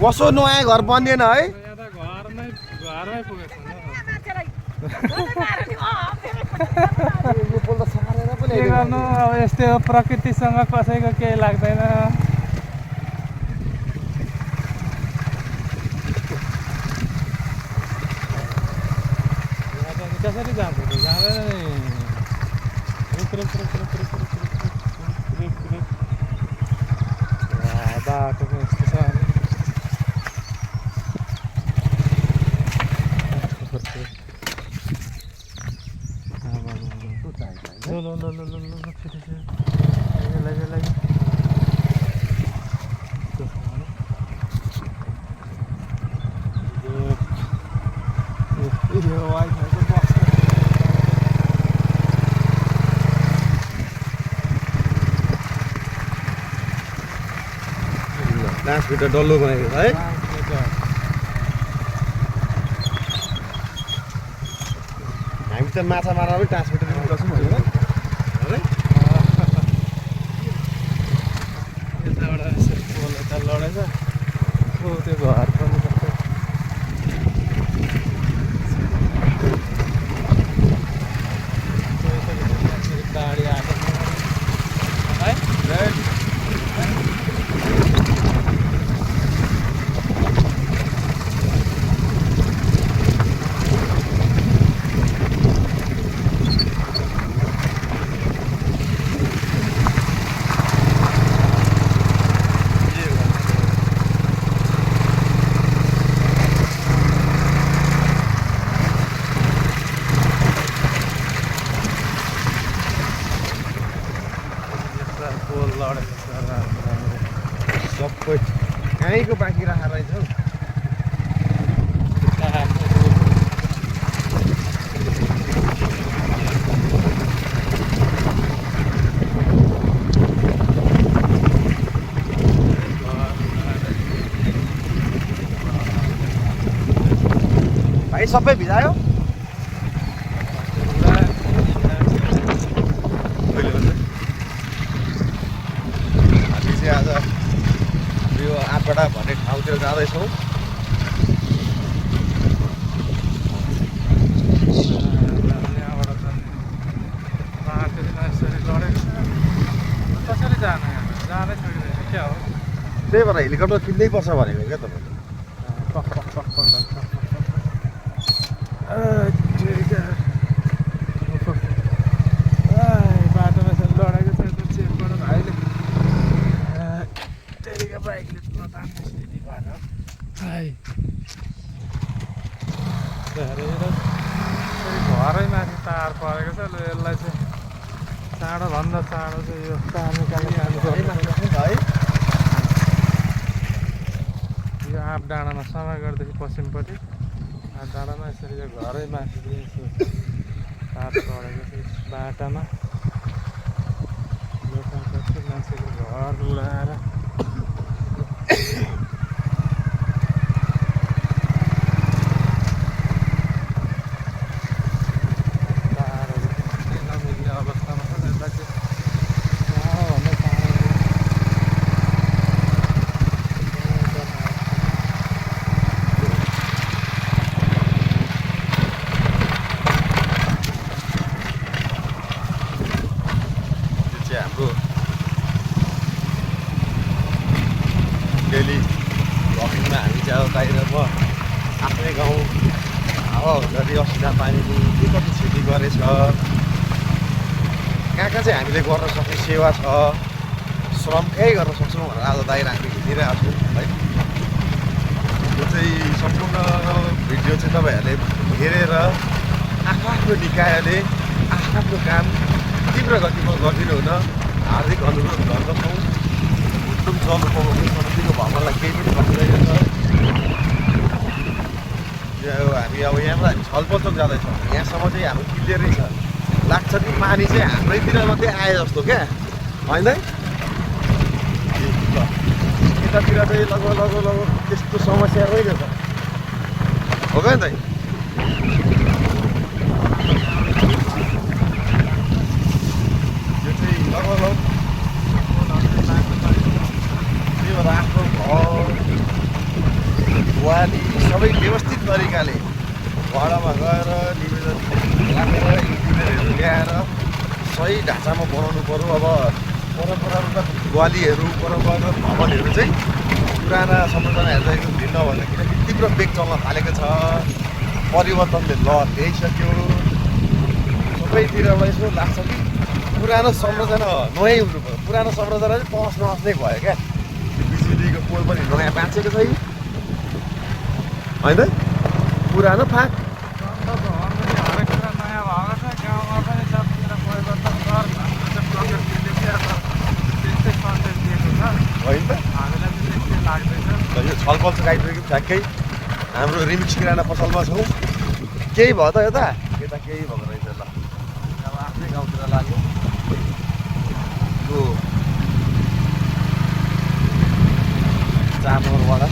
कसो नयाँ घर बनिएन है? के गर्नु अब यस्तै हो प्रकृतिसँग कसैको केही लाग्दैन कसरी जान्छ त जाँदैन नि बाटो पनि यस्तो छ ट्रान्समिटर डल्लो बनाएको है। हामी त माछा मार्न पनि ट्रान्समिटर युज गर्छौँ होइन है? यताबाट यसरी पोल यता लडेछ हो त्यो घर पनि कस्तो गाडी आएको है पोल लडेको छ सबै कहीँको बाँकी राखेर रहेछ हौ। भाइ सबै भिजायो? आज यो आठवटा भन्ने ठाउँतिर जाँदैछौँ। यहाँबाट यसरी लडेको छ कसरी जानु जानै छोडिँदैन क्या हो त्यही भएर हेलिकप्टर किन्नै पर्छ भनेको क्या तपाईँले? बाटोमा यसरी लडेको छ चेक गर भाइले बाइकले नतान्ने स्थिति भएर घरै माथि तार परेको छ ल यसलाई चाहिँ चाँडोभन्दा चाँडो चाहिँ यो तार निकालिहाल्नु है। यो आँप डाँडामा समागढदेखि पश्चिमपट्टि आँप डाँडामा यसरी यो घरै माथि यसो तार परेको छ बाटामा लोकालपछि मान्छेको घर लाएर हाम्रो डेली भ्लगिङमा हामी चाहिँ अब बाहिर म आफ्नै गाउँ हावाहुन्डरी असिना पानीले के कति क्षति गरेछ, कहाँ कहाँ चाहिँ हामीले गर्न सक्ने सेवा छ, श्रम केही गर्न सक्छौँ भनेर आज बाहिर हामी हिँडिरहेको छौँ है। यो चाहिँ सम्पूर्ण भिडियो चाहिँ तपाईँहरूले हेरेर आफ्नो निकायले आफ्नो काम तीव्र गतिमा गरिदिनु हुन हार्दिक अनुरोध गर्दछौँ। उत्तम जलउपभोग्य समितिको भवनलाई केही पनि भन्दैन छ। हामी अब यहाँबाट हामी छलपचक जाँदैछौँ, यहाँसम्म चाहिँ हाम्रो क्लियरै छ। लाग्छ कि पानी चाहिँ हाम्रैतिर मात्रै आए जस्तो क्या होइन। यतातिर चाहिँ लगभग त्यस्तो समस्या होइन त, हो क्या नि त। यो चाहिँ लगभग त्यही भएर आफ्नो घर सही ढाँचामा बनाउनु पर्यो। अब परम्परागत ग्वालीहरू परम्परागत भवनहरू चाहिँ पुराना संरचनाहरू चाहिँ एकदम भिन्न भन्दा किनकि तीव्र वेग चल्न थालेको छ, परिवर्तनले लहर ल्याइसक्यो। सबैतिरबाट यसो लाग्छ कि पुरानो संरचना नयाँ हुनु पऱ्यो। पुरानो संरचना चाहिँ तहस नहस नै भयो क्या। बिजुलीको पोल पनि नयाँ बाँचेको छैन होइन, पुरानो फाँक। हरेक कुरा नयाँ भएको छ, गाउँमा पनि सबतिर परिवर्तन गर भनेर चाहिँ प्रकृतिले चाहिँ अब त्यस्तै सन्देश दिएको छ। होइन त हामीलाई चाहिँ त्यस्तै लाग्दैछ। यो छलफल चाहिँ आइपुग्यो ठ्याक्कै हाम्रो रिमिक्स किराना पसलमा छौँ। केही भयो त यता यता केही भएको रहेछ। ल अब आफ्नै गाउँतिर लाग्यो यो 4 नम्बरवाला।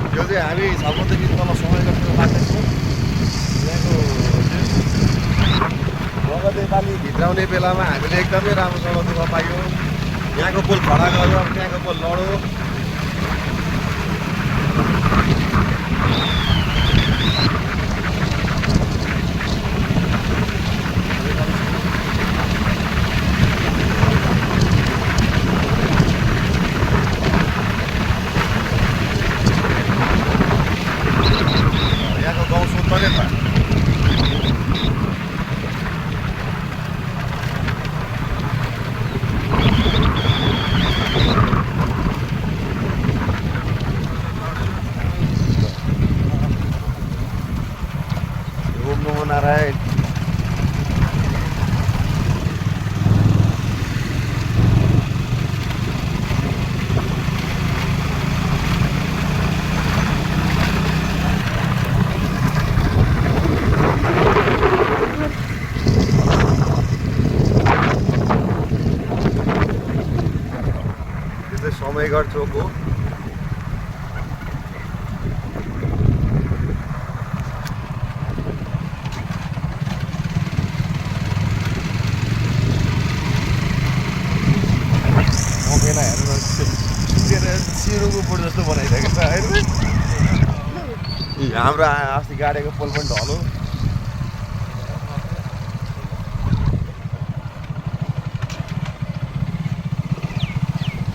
यो चाहिँ हामी छलफलदेखि तल समय गरेर लाग्दैछौँ। यहाँको बगदे बाली भित्राउने बेलामा हामीले एकदमै राम्रोसँग दुःख पायो। यहाँको पोल खडा गर्यो, त्यहाँको पोल लड्यो। यहाँको गाउँ सुत्तले छ। ओम नमो नारायण। यो चाहिँ समयगढ चोक हो। मकैना हेरेर सिरुको पोल जस्तो बनाइसकेको छ होइन। हाम्रो अस्ति गाडेको पोल पनि ढलो।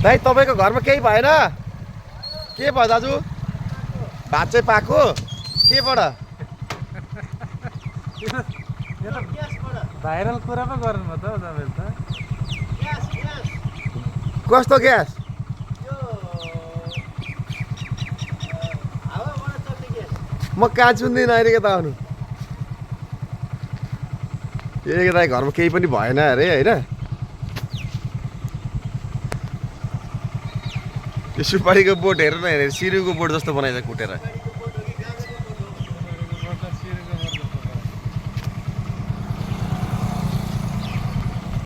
दाइ तपाईँको घरमा केही भएन? के भयो दाजु? भात चाहिँ पाएको केबाट? भाइरल कुरा पो गर्नुभयो त हौ तपाईँले त। कस्तो ग्यास? म कहाँ चुन्दिनँ अहिले के त आउनु। ए दाइ घरमा केही पनि भएन अरे होइन। यो सुपारीको बोट हेर्नु न, हेरेर सिरुको बोट जस्तो बनाइदिएको कुटेर।